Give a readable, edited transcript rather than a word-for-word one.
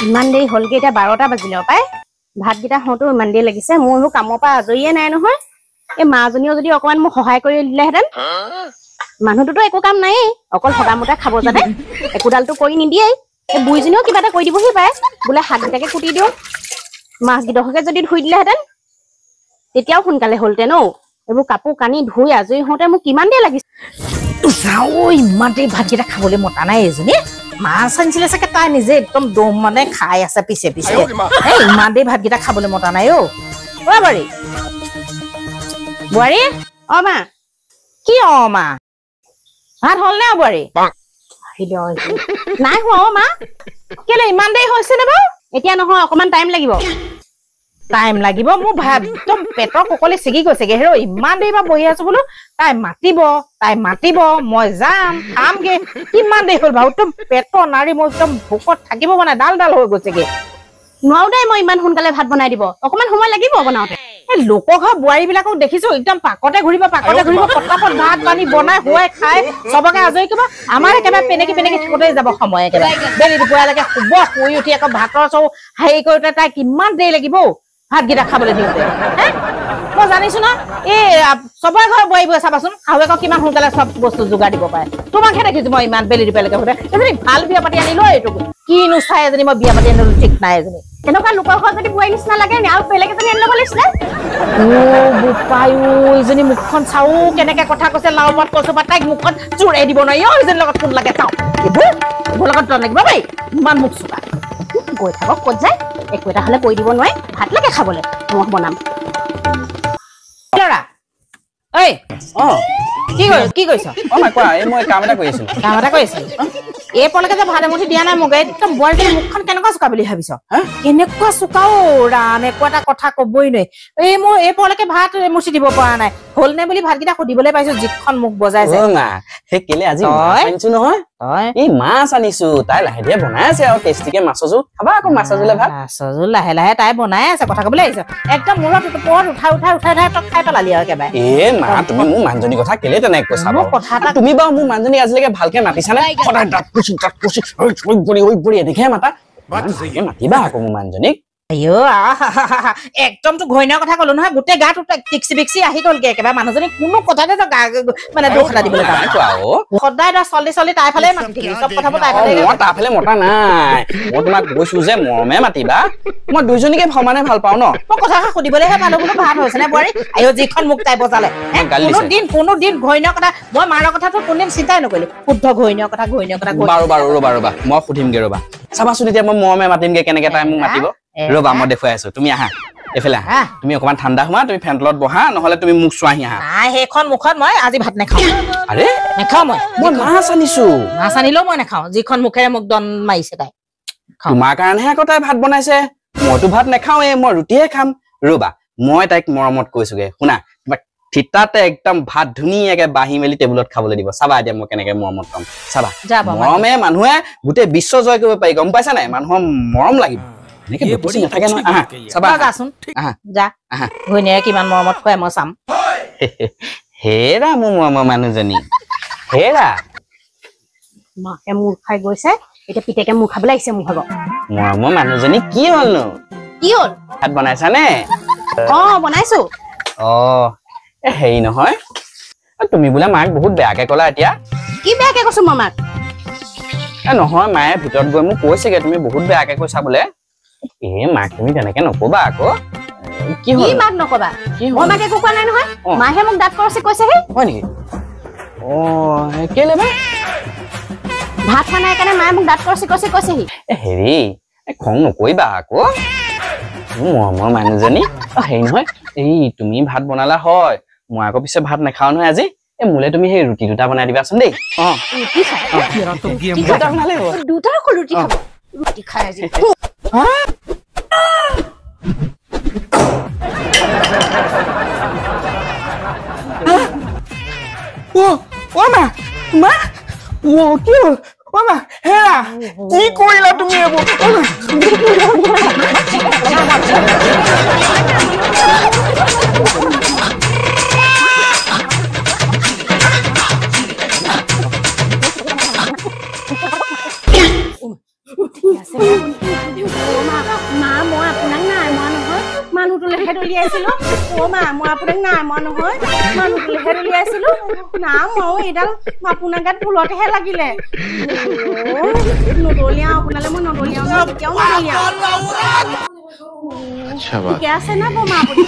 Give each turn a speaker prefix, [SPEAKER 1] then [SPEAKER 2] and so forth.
[SPEAKER 1] ইমান দেৰি হলগে এতিয়া 12টা বাজিলে পাই ভাতকেইটা হওঁতো ইমান দেৰি লাগিছে মোৰ কামৰ পৰা আজৰিয়ে নাই নহয় এই মাজনীও যদি অকমান মোক সহায় কৰি দিলেহেঁতেন মানুহটোতো একো কাম নাই অকল সদামতে খাব জানে একোডালটো কৰি নিদিয়েই এই বুইজনীও কিবা এটা কৰি দিবহি পায় বোলে শাককেইটাকে কুটি দিওঁ মাছকেইডোখৰকে যদি ধুই দিলেহেঁতেন তেতিয়াও সোনকালে হ'লহেঁতেন এইবোৰ কাপোৰ কানি ধুই আজৰি হওঁতে মোক কিমান দেৰি লাগিছে
[SPEAKER 2] যাও ইমান দেৰি ভাতকেইটা খাবলৈ মতা নাই এজনী মাছ আনিছিলে চাগে তাই নিজে একদম দম মানে খাই আছে পিছে পিছে ইমান দেৰি ভাতকেইটা খাবলৈ মতা নাই বোৱাৰী বোৱাৰী
[SPEAKER 1] মা
[SPEAKER 2] কি মা ভাত হ'ল নে বোৱাৰী
[SPEAKER 1] নাই হোৱা মা
[SPEAKER 2] কেলে ইমান দেৰি হৈছে নে বাৰু
[SPEAKER 1] এতিয়া নহয় অকমান টাইম লাগিব
[SPEAKER 2] মোৰ ভাত একদম পেটৰ ককলি ছিগি গৈছেগে হেৰ ইমান দেৰি পৰা বহি আছো বোলো তাই মাতিব মই যাম খামগে কিমান দেৰি হ'ল বাৰু একদম পেটৰ নাৰী মই একদম ভোকত থাকিব পৰা নাই ডাল হৈ গৈছেগে
[SPEAKER 1] নোৱাৰো দেই মই ইমান সোনকালে ভাত বনাই দিব অকমান সময় লাগিব বনাওঁতে
[SPEAKER 2] এই লোকৰ ঘৰ বোৱাৰী বিলাকক দেখিছো একদম পাকতে ঘূৰিব পটাপট ভাত পানী বনাই খুৱাই খাই চবকে আজৰি কৰিব আমাৰ একেবাৰে পেনেকি থাকোঁতে যাব সময় একেবাৰে বেলি দুপৰীয়ালৈকে শুব শুই উঠি আকৌ ভাতৰ চৌ হেৰি কৰোঁতে তাই কিমান দেৰি লাগিব ভাতকেইটা খাবলৈ দিওঁতে মই জানিছো ন এই চবৰে ঘৰৰ বোৱাৰীবোৰে চাবাচোন শাহুৱেকক কিমান সোনকালে চব বস্তু যোগাৰ দিব পাৰে তোমাকহে দেখিছো মই ইমান বেলি দুপৰীয়ালৈকে শুতে এজনী ভাল বিয়া পাতি আনিলো এইটো কিনো চাই এজনী মই বিয়া পাতি আনিলো ঠিক নাই এজনী
[SPEAKER 1] এনেকুৱা লোকৰ ঘৰত যদি বোৱাৰী নিচিনা লাগে আৰু বেলেগ এজনী আনি ল'ব লাগিছিলে
[SPEAKER 2] ইজনী মুখখন চাও কেনেকে কথা কৈছে লাও পাত কচু পাত তাইক মুখখন চুৰাই দিব নোৱাৰি ইজনীৰ লগত কোন লাগে চাওঁ এইবোৰ লগত তন লাগিব দেই ইমান মুখ চোকা
[SPEAKER 1] গৈ থাকক ক'ত যায় একো এটা হ'লে কৈ দিব নোৱাৰে ভাত লাগে খাবলৈ মই বনাম
[SPEAKER 2] কি কৰিছ
[SPEAKER 3] মই কাম এটা কৰি আছিলো
[SPEAKER 2] এই পলকে যে ভাত এমুঠি দিয়া নাই মোক একদম বোৱাৰীজনী মুখখন কেনেকুৱা চোকা বুলি ভাবিছ কেনেকুৱা চোকা ৰাম একো এটা কথা কবই নোৱাৰি মই এই পলকে ভাত এমুঠি দিব পৰা নাই হ'ল নে বুলি ভাতকেইটা সুধিবলৈ পাইছো যিখন মুখ বজাইছে
[SPEAKER 3] নহয় এই মাছ আনিছো তাই লাহে ধীৰে বনাই আছে আৰু টেষ্টিকে মাছৰ জোল খাবা আকৌ মাছৰ জোলে ভাত
[SPEAKER 2] মাছৰ জোল লাহে লাহে তাই বনাই আছে কথা কবলৈ আহিছ একদম মূৰত ওপৰত উঠাই তক খাই পেলালি আৰু একেবাৰে
[SPEAKER 3] মা তুমি মোৰ মানুহজনীৰ কথা কেলে তেনেকে কৈছা তুমি বাৰু মোৰ মানুহজনীক আজিলৈকে ভালকে মাতিছানে সদায় দাঁত কুচি এনেকেহে মাতা মাতিবা আকৌ মোৰ মানুহজনীক
[SPEAKER 2] একদমতো ঘৈণীয়াৰ কথা কলো নহয় গোটেই গাটো টিকচি বিকচি আহি গলগে একেবাৰে মানুহজনী কোনো কথাতে মানে দোষ এটা দিবলৈ সদায় তই চলি তাই ফালে মাতি চব কথাবোৰ তাই ফালে
[SPEAKER 3] মই তাৰ ফালে মতা নাই মই তোমাক কৈছো যে মৰমে মাতিবা মই দুইজনীকে সমানে ভাল পাওঁ ন
[SPEAKER 2] মই কথা সুধিবলৈহে মানুহ বোলো ভাত হৈছে নে বোৱাৰী যিখন মোক তাই বজালে কোনোদিন ঘৈণীয়াৰ কথা মই মাৰৰ কথাটো কোনদিন চিন্তাই নকৰিলো শুদ্ধ ঘৈণীয়াৰ কথা
[SPEAKER 3] বাৰু ৰ'বা মই সুধিমগে ৰ'বা চাবাচোন এতিয়া মই মৰমে মাতিমগে কেনেকে তাই মোক মাতিব ৰ'বা মই দেখুৱাই আছো তুমি আহা এফালে আহা তুমি অকমান ঠাণ্ডা হোৱা তুমি ফেন তলত বহা নহলে তুমি মুখ চোৱাহি আহা
[SPEAKER 2] সেইখন মুখত মই আজি ভাত নাখাওঁ
[SPEAKER 3] নাখাওঁ মই মাছ আনিছো
[SPEAKER 2] মাছ আনিলেও মই নাখাওঁ যিখন মুখেৰে মোক দন মাৰিছে তাই
[SPEAKER 3] তোমাৰ কাৰণেহে আকৌ তাই ভাত বনাইছে মইতো ভাত নাখাওঁৱে মই ৰুটিহে খাম ৰ'বা মই তাইক মৰমত কৈছোগে শুনা থিতাতে একদম ভাত ধুনীয়াকে বাঢ়ি মেলি টেবুলত খাবলৈ দিব চাবা এতিয়া মই কেনেকে মৰমত পাম চাবা মৰমে মানুহে গোটেই বিশ্ব জয় কৰিব পাৰি গম পাইছা নাই মানুহৰ মৰম লাগিব
[SPEAKER 2] কিমান মৰমত খুৱাই মই চাম
[SPEAKER 3] হেৰা মোৰ মৰমৰ মানুহজনী হেৰা
[SPEAKER 1] মাকে মোৰ খাই গৈছে এতিয়া পিতেকে মোৰ খাবলৈ আহিছে মোৰ ভাগৰ
[SPEAKER 3] মৰমৰ মানুহজনী কি হ'লনো ভাত বনাইছানে
[SPEAKER 1] বনাইছো
[SPEAKER 3] হেৰি নহয় তুমি বোলে মাক বহুত বেয়াকে ক'লা এতিয়া
[SPEAKER 1] কি বেয়াকে কৈছো মই মাক
[SPEAKER 3] নহয় মায়ে ভিতৰত গৈ মোক কৈছেগে তুমি বহুত বেয়াকে কৈছা বোলে মাক তুমি তেনেকে নকবা আকৌ
[SPEAKER 1] কি মাক নকবা মই মাকে একো কোৱা নাই নহয় মাহে মোক দাঁত কৰচি কৈছেহে
[SPEAKER 3] হয় নেকি কেলে
[SPEAKER 1] ভাত খোৱা নাই কাৰণে মায়ে মোক দাঁত কৰচি কৈছেহি
[SPEAKER 3] হেৰি খং নকৰিবা আকৌ মৰমৰ মানুহজনী হেৰি নহয় এই তুমি ভাত বনালা হয় মই আকৌ পিছে ভাত নাখাওঁ নহয় আজি মোলে তুমি সেই ৰুটি দুটা বনাই দিবাচোন দেই
[SPEAKER 1] ৰুটি খাই আজি
[SPEAKER 3] হেৰা কি কৰিলা তুমি
[SPEAKER 1] ঠিক আছে মা মই আপোনাক নাই মৰা নহয় মানুহটোলেহে দলিয়াইছিলো মা মই আপোনাক নাই মৰা নহয় মানুহটোলেহে দলিয়াইছিলো না মই এইডাল আপোনাৰ গাত ভুলতেহে লাগিলে নদলিয়াও আপোনালে মই নদলিয়াও কেতিয়াও নদলিয়াও ঠিকে আছে না বমা আপুনি